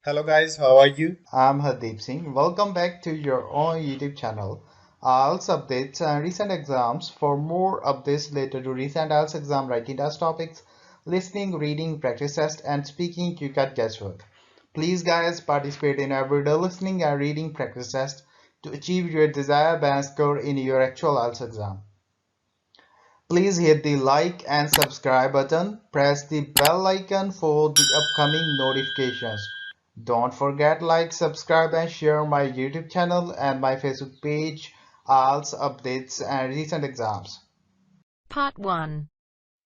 Hello guys, how are you? I'm Hardeep Singh. Welcome back to your own YouTube channel. IELTS updates and recent exams. For more updates related to recent IELTS exam writing test topics, listening, reading, practice test, and speaking, you can guesswork. Please guys participate in everyday listening and reading practice test to achieve your desired band score in your actual IELTS exam. Please hit the like and subscribe button. Press the bell icon for the upcoming notifications. Don't forget like, subscribe and share my YouTube channel and my Facebook page, IELTS updates and recent exams. Part 1.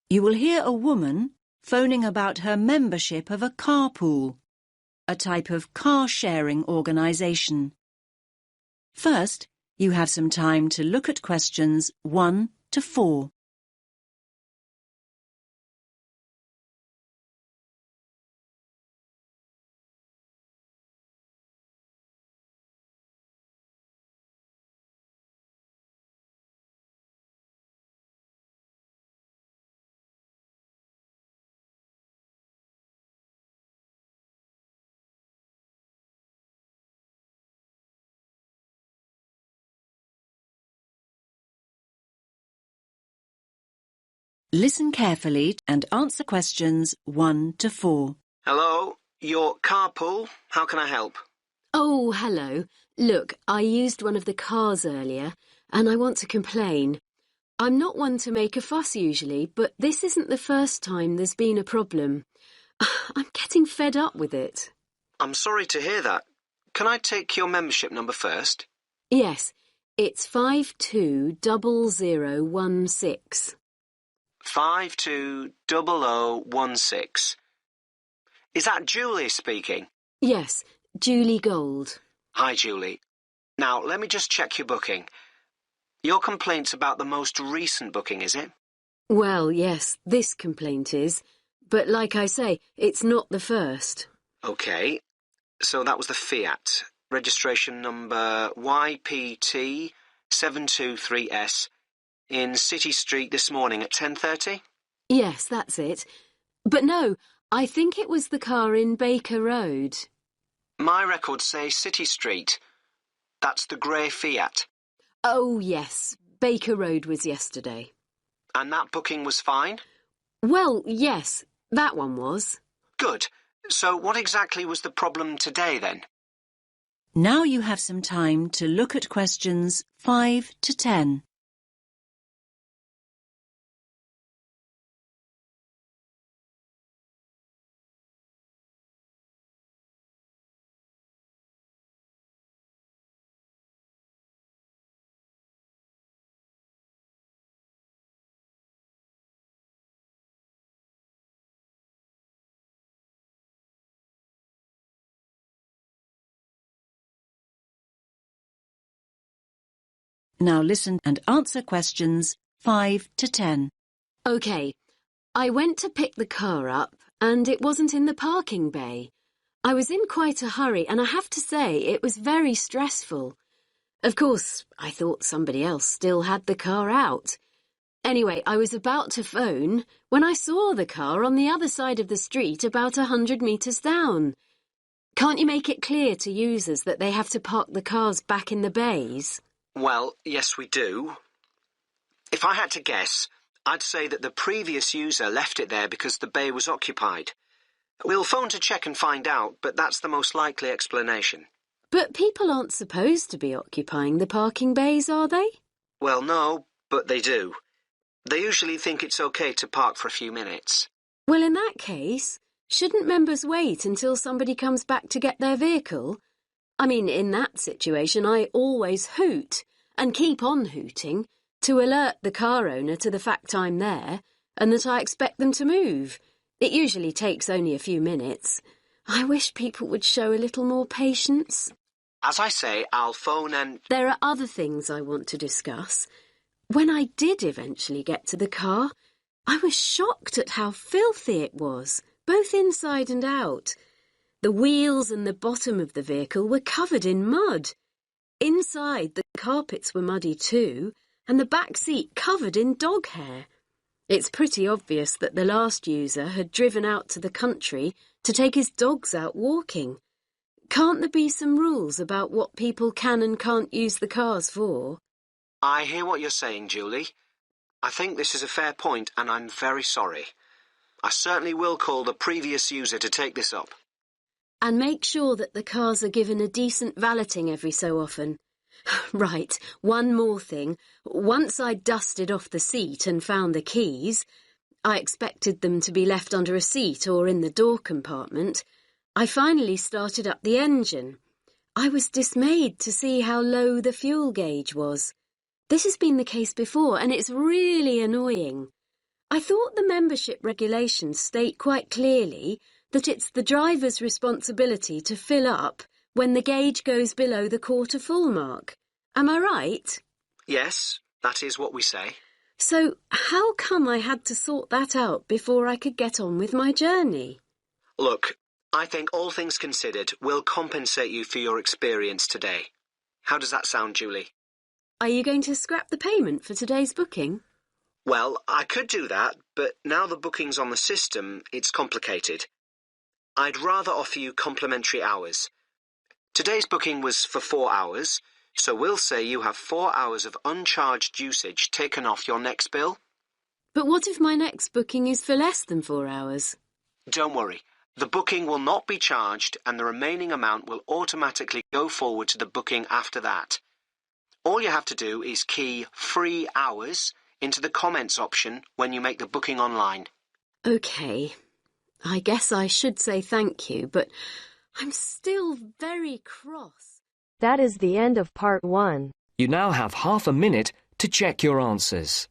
You will hear a woman phoning about her membership of a carpool, a type of car-sharing organisation. First, you have some time to look at questions 1 to 4. Listen carefully and answer questions 1 to 4. Hello, your carpool. How can I help? Oh, hello. Look, I used one of the cars earlier, and I want to complain. I'm not one to make a fuss usually, but this isn't the first time there's been a problem. I'm getting fed up with it. I'm sorry to hear that. Can I take your membership number first? Yes, it's 520016. 520016. Is that Julie speaking? Yes, Julie Gold. Hi, Julie. Now, let me just check your booking. Your complaint's about the most recent booking, is it? Well, yes, this complaint is. But like I say, it's not the first. OK. So that was the Fiat. Registration number YPT723S in City Street this morning at 10:30? Yes, that's it. But no, I think it was the car in Baker Road. My records say City Street. That's the grey Fiat. Oh, yes, Baker Road was yesterday. And that booking was fine? Well, yes, that one was. Good. So what exactly was the problem today, then? Now you have some time to look at questions 5 to 10. Now listen and answer questions 5 to 10. OK, I went to pick the car up and it wasn't in the parking bay. I was in quite a hurry and I have to say it was very stressful. Of course, I thought somebody else still had the car out. Anyway, I was about to phone when I saw the car on the other side of the street about 100 metres down. Can't you make it clear to users that they have to park the cars back in the bays? Well, yes, we do. If I had to guess, I'd say that the previous user left it there because the bay was occupied. We'll phone to check and find out, but that's the most likely explanation. But people aren't supposed to be occupying the parking bays, are they? Well, no, but they do. They usually think it's okay to park for a few minutes. Well, in that case, shouldn't members wait until somebody comes back to get their vehicle? I mean, in that situation, I always hoot and keep on hooting to alert the car owner to the fact I'm there and that I expect them to move. It usually takes only a few minutes. I wish people would show a little more patience. As I say, I'll phone and... There are other things I want to discuss. When I did eventually get to the car, I was shocked at how filthy it was, both inside and out. The wheels and the bottom of the vehicle were covered in mud. Inside, the carpets were muddy too, and the back seat covered in dog hair. It's pretty obvious that the last user had driven out to the country to take his dogs out walking. Can't there be some rules about what people can and can't use the cars for? I hear what you're saying, Julie. I think this is a fair point, and I'm very sorry. I certainly will call the previous user to take this up. And make sure that the cars are given a decent valeting every so often. Right, one more thing. Once I'd dusted off the seat and found the keys, I expected them to be left under a seat or in the door compartment, I finally started up the engine. I was dismayed to see how low the fuel gauge was. This has been the case before, and it's really annoying. I thought the membership regulations state quite clearly that it's the driver's responsibility to fill up when the gauge goes below the quarter full mark. Am I right? Yes, that is what we say. So how come I had to sort that out before I could get on with my journey? Look, I think all things considered, we'll compensate you for your experience today. How does that sound, Julie? Are you going to scrap the payment for today's booking? Well, I could do that, but now the booking's on the system, it's complicated. I'd rather offer you complimentary hours. Today's booking was for 4 hours, so we'll say you have 4 hours of uncharged usage taken off your next bill. But what if my next booking is for less than 4 hours? Don't worry. The booking will not be charged, and the remaining amount will automatically go forward to the booking after that. All you have to do is key free hours into the comments option when you make the booking online. OK. I guess I should say thank you, but I'm still very cross. That is the end of part 1. You now have half a minute to check your answers.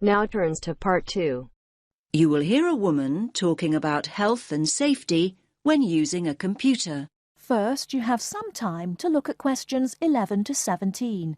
Now turns to part 2. You will hear a woman talking about health and safety when using a computer. First, you have some time to look at questions 11 to 17.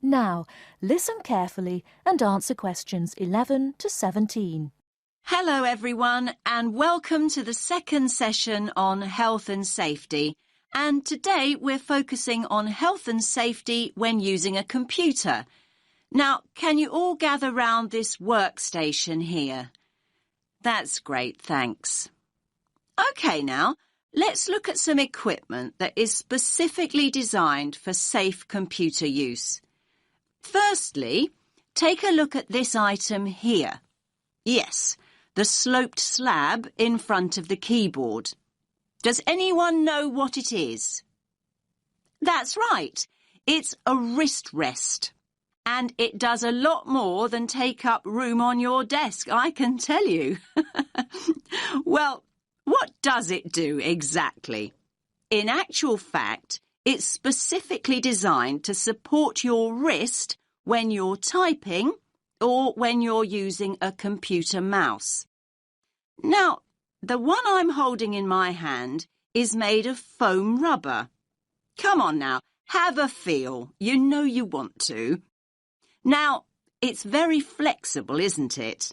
Now, listen carefully and answer questions 11 to 17. Hello everyone and welcome to the second session on health and safety. And today we're focusing on health and safety when using a computer. Now, can you all gather round this workstation here? That's great, thanks. OK now, let's look at some equipment that is specifically designed for safe computer use. Firstly, take a look at this item here. Yes, the sloped slab in front of the keyboard. Does anyone know what it is? That's right, it's a wrist rest. And it does a lot more than take up room on your desk, I can tell you. Well, what does it do exactly? In actual fact, it's specifically designed to support your wrist when you're typing or when you're using a computer mouse. Now, the one I'm holding in my hand is made of foam rubber. Come on now, have a feel. You know you want to. Now, it's very flexible, isn't it?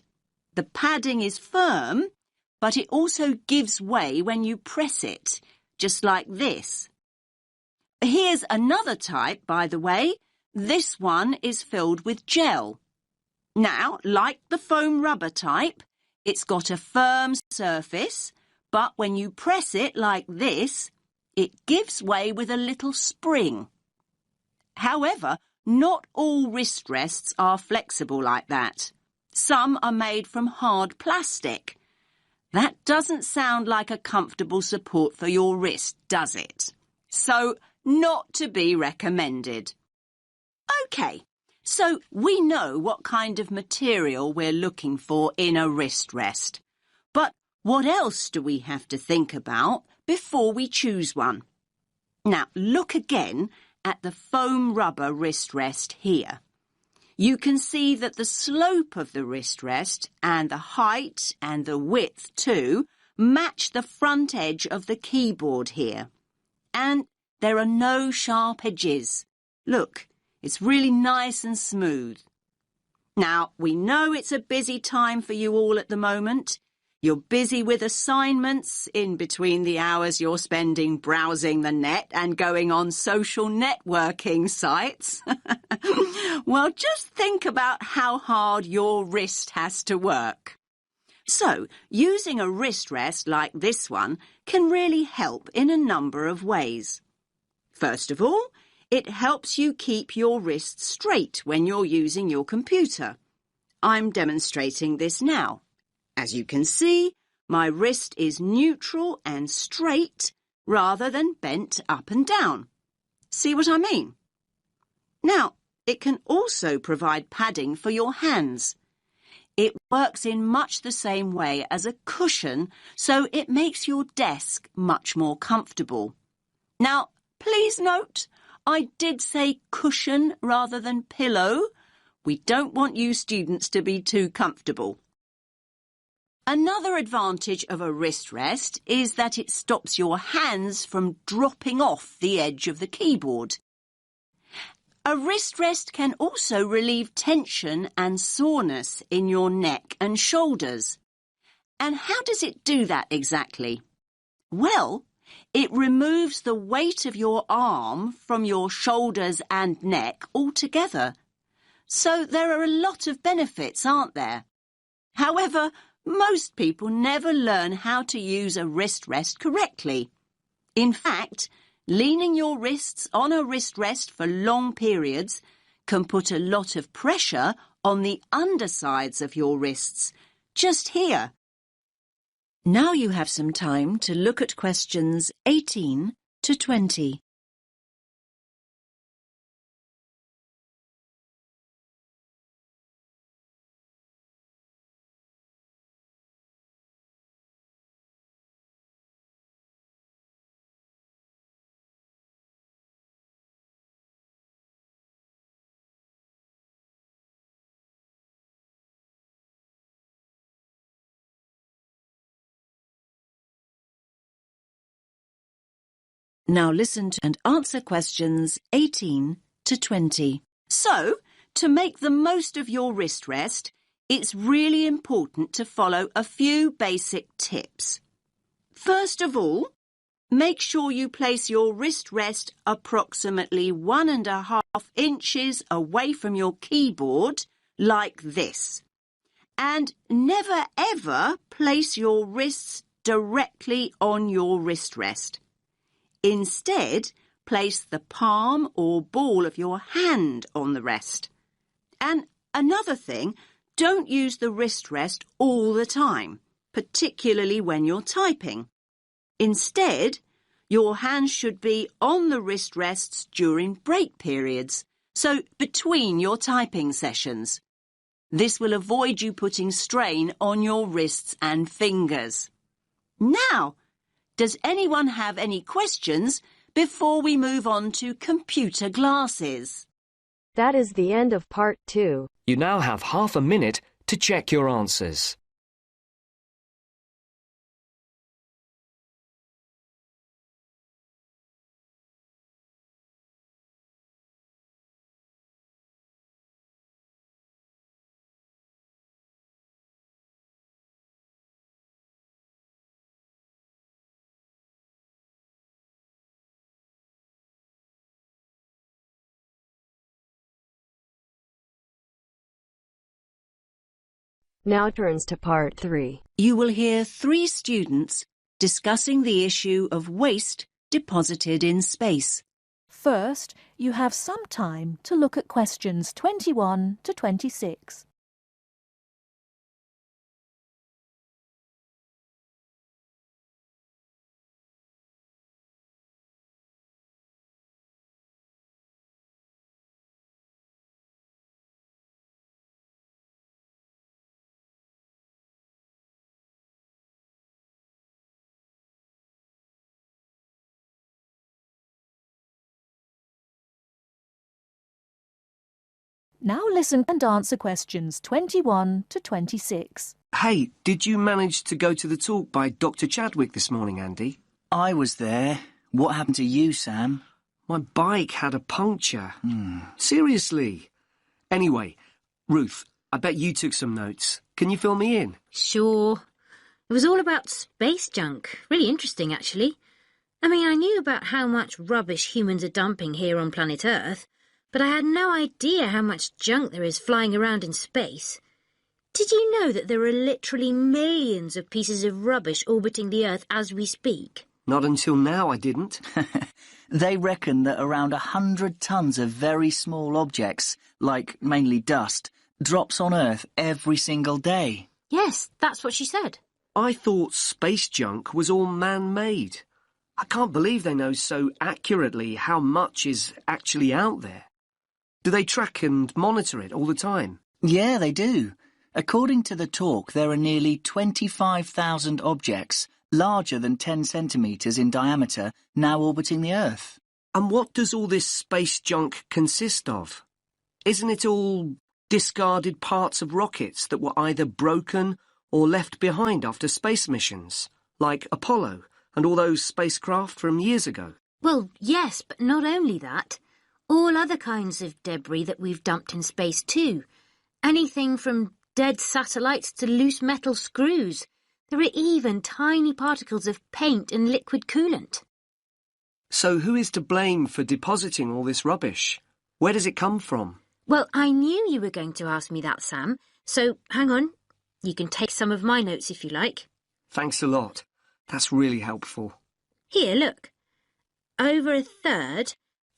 The padding is firm, but it also gives way when you press it, just like this. Here's another type, by the way. This one is filled with gel. Now, like the foam rubber type, it's got a firm surface, but when you press it like this, it gives way with a little spring. However, not all wrist rests are flexible like that. Some are made from hard plastic. That doesn't sound like a comfortable support for your wrist, does it? So, not to be recommended. OK, so we know what kind of material we're looking for in a wrist rest. But what else do we have to think about before we choose one? Now, look again at the foam rubber wrist rest here. You can see that the slope of the wrist rest and the height and the width too match the front edge of the keyboard here. And there are no sharp edges. Look, it's really nice and smooth. Now, we know it's a busy time for you all at the moment. You're busy with assignments in between the hours you're spending browsing the net and going on social networking sites. Well, just think about how hard your wrist has to work. So, using a wrist rest like this one can really help in a number of ways. First of all, it helps you keep your wrist straight when you're using your computer. I'm demonstrating this now. As you can see, my wrist is neutral and straight rather than bent up and down. See what I mean? Now, it can also provide padding for your hands. It works in much the same way as a cushion, so it makes your desk much more comfortable. Now, please note, I did say cushion rather than pillow. We don't want you students to be too comfortable. Another advantage of a wrist rest is that it stops your hands from dropping off the edge of the keyboard. A wrist rest can also relieve tension and soreness in your neck and shoulders. And how does it do that exactly? Well, it removes the weight of your arm from your shoulders and neck altogether. So there are a lot of benefits, aren't there? However, most people never learn how to use a wrist rest correctly. In fact, leaning your wrists on a wrist rest for long periods can put a lot of pressure on the undersides of your wrists, just here. Now you have some time to look at questions 18 to 20. Now listen to and answer questions 18 to 20. So, to make the most of your wrist rest, it's really important to follow a few basic tips. First of all, make sure you place your wrist rest approximately 1.5 inches away from your keyboard, like this. And never ever place your wrists directly on your wrist rest. Instead, place the palm or ball of your hand on the rest. And another thing, don't use the wrist rest all the time, particularly when you're typing. Instead, your hands should be on the wrist rests during break periods, so between your typing sessions. This will avoid you putting strain on your wrists and fingers. Now, does anyone have any questions before we move on to computer glasses? That is the end of part 2. You now have half a minute to check your answers. Now turns to part 3. You will hear 3 students discussing the issue of waste deposited in space. First, you have some time to look at questions 21 to 26. Now listen and answer questions 21 to 26. Hey, did you manage to go to the talk by Dr. Chadwick this morning, Andy? I was there. What happened to you, Sam? My bike had a puncture. Seriously. Anyway, Ruth, I bet you took some notes. Can you fill me in? Sure. It was all about space junk. Really interesting, actually. I mean, I knew about how much rubbish humans are dumping here on planet Earth, but I had no idea how much junk there is flying around in space. Did you know that there are literally millions of pieces of rubbish orbiting the Earth as we speak? Not until now, I didn't. They reckon that around 100 tons of very small objects, like mainly dust, drops on Earth every single day. Yes, that's what she said. I thought space junk was all man-made. I can't believe they know so accurately how much is actually out there. Do they track and monitor it all the time? Yeah, they do. According to the talk, there are nearly 25,000 objects larger than 10 centimetres in diameter now orbiting the Earth. And what does all this space junk consist of? Isn't it all discarded parts of rockets that were either broken or left behind after space missions, like Apollo and all those spacecraft from years ago? Well, yes, but not only that. All other kinds of debris that we've dumped in space too. Anything from dead satellites to loose metal screws. There are even tiny particles of paint and liquid coolant. So who is to blame for depositing all this rubbish? Where does it come from? Well, I knew you were going to ask me that, Sam, so hang on. You can take some of my notes if you like. Thanks a lot. That's really helpful. Here, look. Over a third,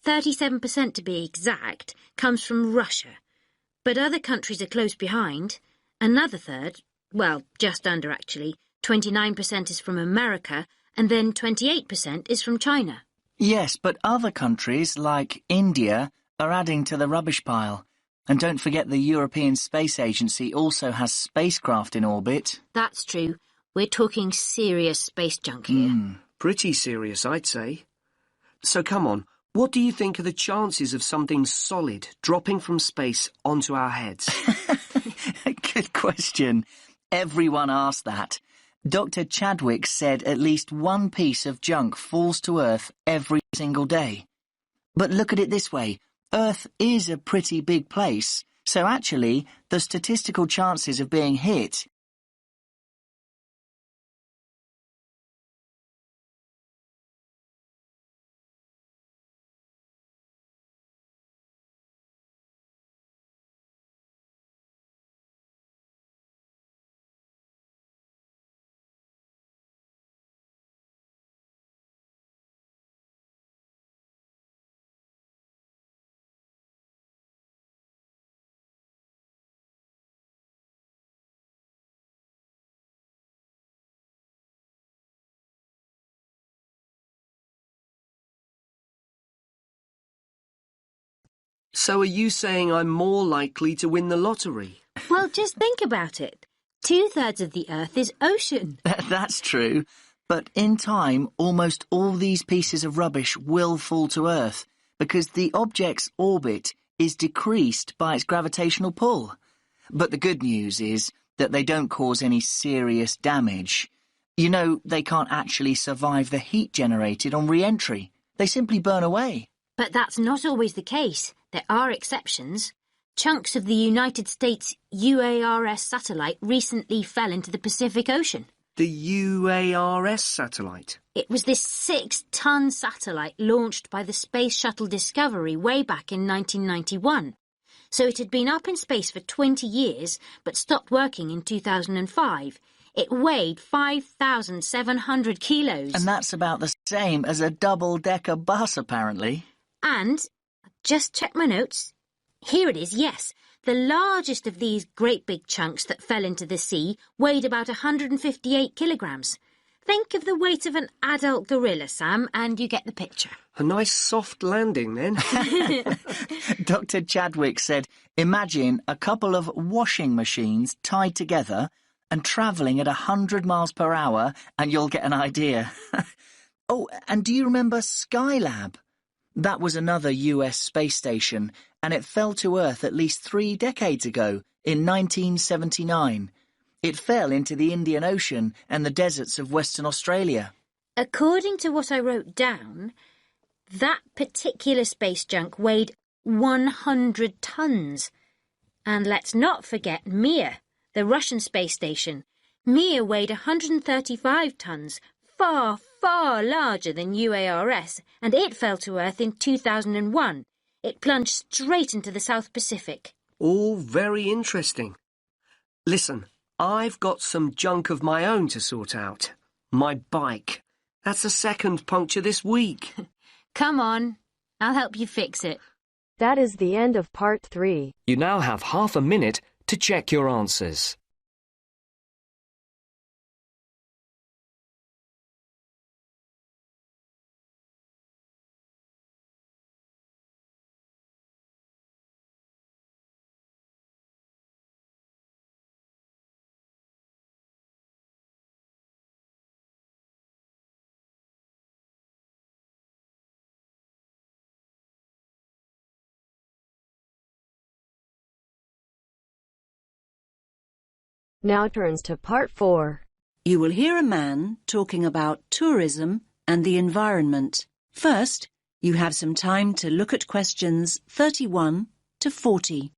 37% to be exact, comes from Russia. But other countries are close behind. Another third, well, just under actually, 29% is from America, and then 28% is from China. Yes, but other countries, like India, are adding to the rubbish pile. And don't forget the European Space Agency also has spacecraft in orbit. That's true. We're talking serious space junk here. Pretty serious, I'd say. So come on, what do you think are the chances of something solid dropping from space onto our heads? Good question. Everyone asked that. Dr. Chadwick said at least one piece of junk falls to Earth every single day. But look at it this way. Earth is a pretty big place, so actually the statistical chances of being hit So are you saying I'm more likely to win the lottery? Well, just think about it. 2/3 of the Earth is ocean. That's true. But in time, almost all these pieces of rubbish will fall to Earth because the object's orbit is decreased by its gravitational pull. But the good news is that they don't cause any serious damage. You know, they can't actually survive the heat generated on re-entry. They simply burn away. But that's not always the case. There are exceptions. Chunks of the United States UARS satellite recently fell into the Pacific Ocean. The UARS satellite? It was this 6-ton satellite launched by the Space Shuttle Discovery way back in 1991. So it had been up in space for 20 years, but stopped working in 2005. It weighed 5,700 kilos. And that's about the same as a double-decker bus, apparently. And, just check my notes. Here it is, yes. The largest of these great big chunks that fell into the sea weighed about 158 kilograms. Think of the weight of an adult gorilla, Sam, and you get the picture. A nice soft landing, then. Dr. Chadwick said, imagine a couple of washing machines tied together and travelling at 100 miles per hour, and you'll get an idea. Oh, and do you remember Skylab? That was another US space station, and it fell to Earth at least 3 decades ago, in 1979. It fell into the Indian Ocean and the deserts of Western Australia. According to what I wrote down, that particular space junk weighed 100 tons. And let's not forget Mir, the Russian space station. Mir weighed 135 tons, far, far larger than UARS, and it fell to Earth in 2001. It plunged straight into the South Pacific. All very interesting. Listen, I've got some junk of my own to sort out. My bike. That's the second puncture this week. Come on, I'll help you fix it. That is the end of part 3. You now have half a minute to check your answers. Now turns to part 4. You will hear a man talking about tourism and the environment. First, you have some time to look at questions 31 to 40.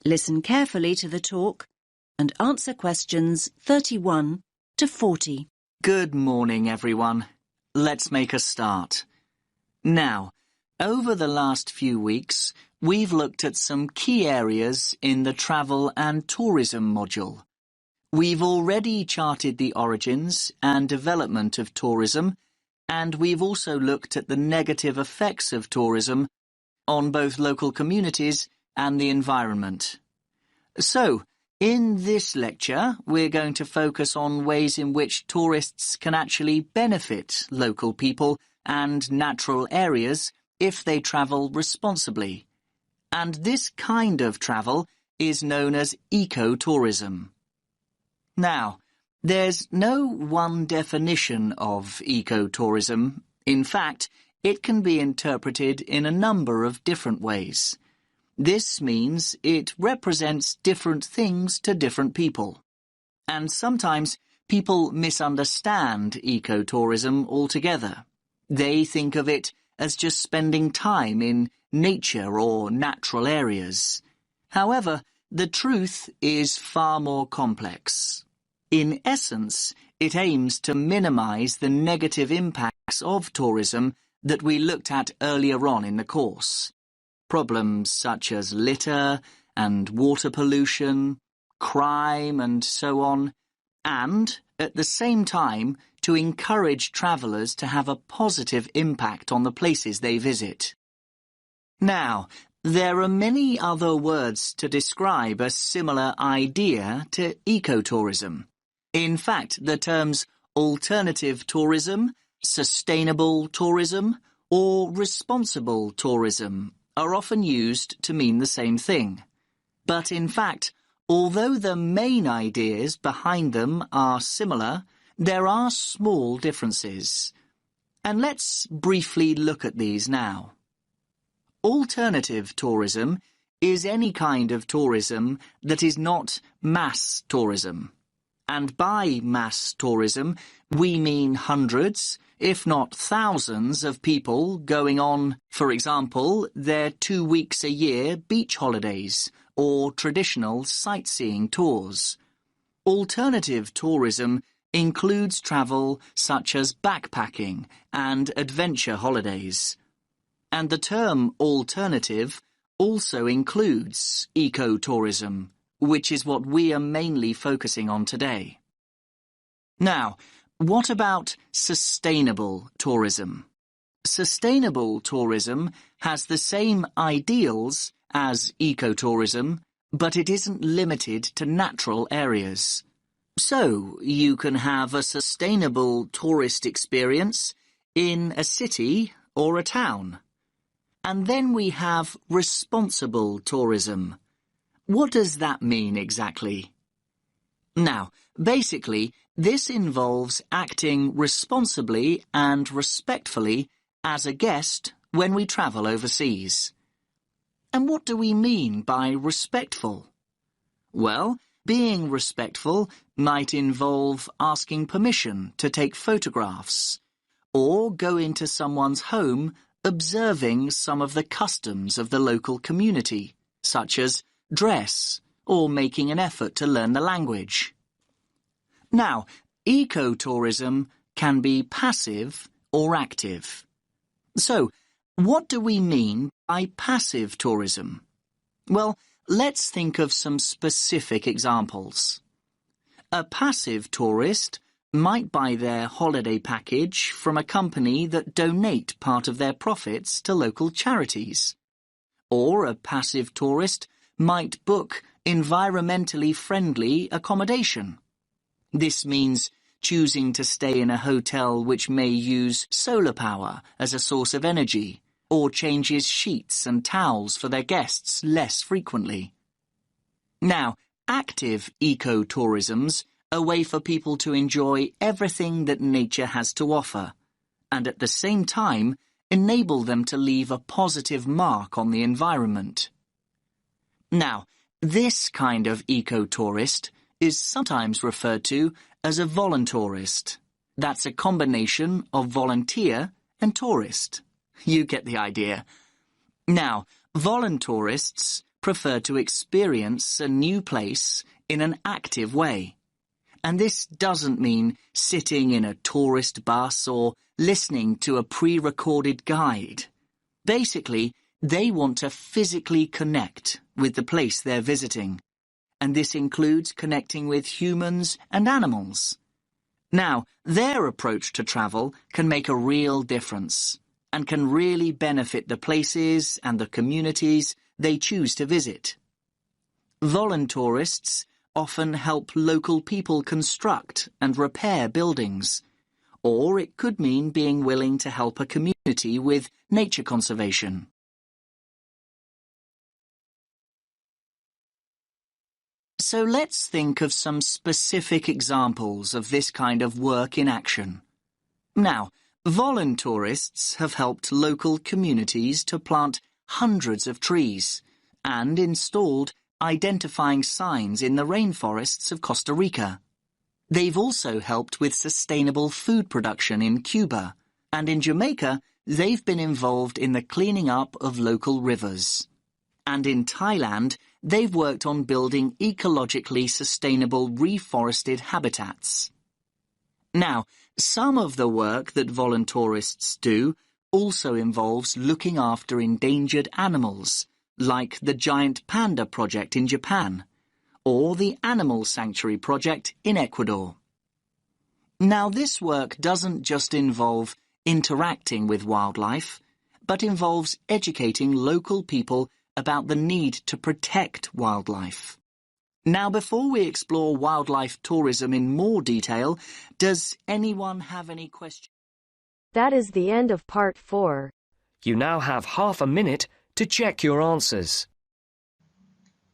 Listen carefully to the talk and answer questions 31 to 40. Good morning, everyone. Let's make a start. Now, over the last few weeks, we've looked at some key areas in the travel and tourism module. We've already charted the origins and development of tourism, and we've also looked at the negative effects of tourism on both local communities and the environment. So, in this lecture, we're going to focus on ways in which tourists can actually benefit local people and natural areas if they travel responsibly. And this kind of travel is known as ecotourism. Now, there's no one definition of ecotourism. In fact, it can be interpreted in a number of different ways. This means it represents different things to different people. And sometimes people misunderstand ecotourism altogether. They think of it as just spending time in nature or natural areas. However, the truth is far more complex. In essence, it aims to minimize the negative impacts of tourism that we looked at earlier on in the course. Problems such as litter and water pollution, crime and so on, and, at the same time, to encourage travellers to have a positive impact on the places they visit. Now, there are many other words to describe a similar idea to ecotourism. In fact, the terms alternative tourism, sustainable tourism, or responsible tourism are often used to mean the same thing. But in fact, although the main ideas behind them are similar, there are small differences. And let's briefly look at these now. Alternative tourism is any kind of tourism that is not mass tourism. And by mass tourism, we mean hundreds, if not thousands, of people going on, for example, their 2 weeks a year beach holidays or traditional sightseeing tours. Alternative tourism includes travel such as backpacking and adventure holidays. And the term alternative also includes ecotourism, which is what we are mainly focusing on today. Now, what about sustainable tourism? Sustainable tourism has the same ideals as ecotourism, but it isn't limited to natural areas. So, you can have a sustainable tourist experience in a city or a town. And then we have responsible tourism. What does that mean exactly? Now, basically, this involves acting responsibly and respectfully as a guest when we travel overseas. And what do we mean by respectful? Well, being respectful might involve asking permission to take photographs, or go into someone's home observing some of the customs of the local community, such as dress, or making an effort to learn the language. Now, ecotourism can be passive or active. So, what do we mean by passive tourism? Well, let's think of some specific examples. A passive tourist might buy their holiday package from a company that donate part of their profits to local charities. Or a passive tourist might book environmentally friendly accommodation. This means choosing to stay in a hotel which may use solar power as a source of energy, or changes sheets and towels for their guests less frequently. Now, active ecotourism's a way for people to enjoy everything that nature has to offer, and at the same time enable them to leave a positive mark on the environment. Now, this kind of ecotourist is sometimes referred to as a voluntourist. That's a combination of volunteer and tourist. You get the idea. Now, voluntourists prefer to experience a new place in an active way. And this doesn't mean sitting in a tourist bus or listening to a pre-recorded guide. Basically, they want to physically connect with the place they're visiting. And this includes connecting with humans and animals. Now, their approach to travel can make a real difference and can really benefit the places and the communities they choose to visit. Voluntourists often help local people construct and repair buildings, or it could mean being willing to help a community with nature conservation. So let's think of some specific examples of this kind of work in action. Now, voluntourists have helped local communities to plant hundreds of trees and installed identifying signs in the rainforests of Costa Rica. They've also helped with sustainable food production in Cuba, and in Jamaica, they've been involved in the cleaning up of local rivers. And in Thailand, they've worked on building ecologically sustainable reforested habitats. Now, some of the work that voluntourists do also involves looking after endangered animals, like the Giant Panda Project in Japan, or the Animal Sanctuary Project in Ecuador. Now, this work doesn't just involve interacting with wildlife, but involves educating local people about the need to protect wildlife. Now, before we explore wildlife tourism in more detail, does anyone have any questions? That is the end of part 4. You now have half a minute to check your answers.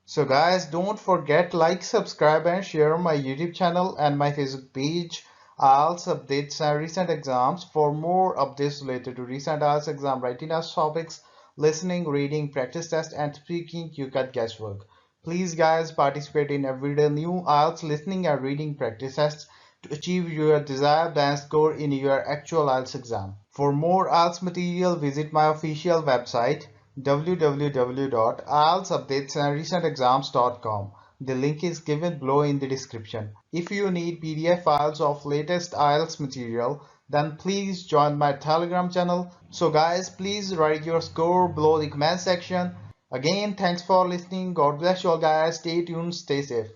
So guys, don't forget like, subscribe and share my YouTube channel and my Facebook page, IELTS updates and recent exams. For more updates related to recent IELTS exam writing test topics, listening, reading, practice test and speaking, you get guesswork. Please guys, participate in everyday new IELTS listening and reading practice tests to achieve your desired band score in your actual IELTS exam. For more IELTS material, visit my official website www.ieltsupdatesandrecentexams.com. The link is given below in the description. If you need PDF files of latest IELTS material, then please join my Telegram channel. So guys, please write your score below the comment section. Again, thanks for listening. God bless you all guys. Stay tuned, stay safe.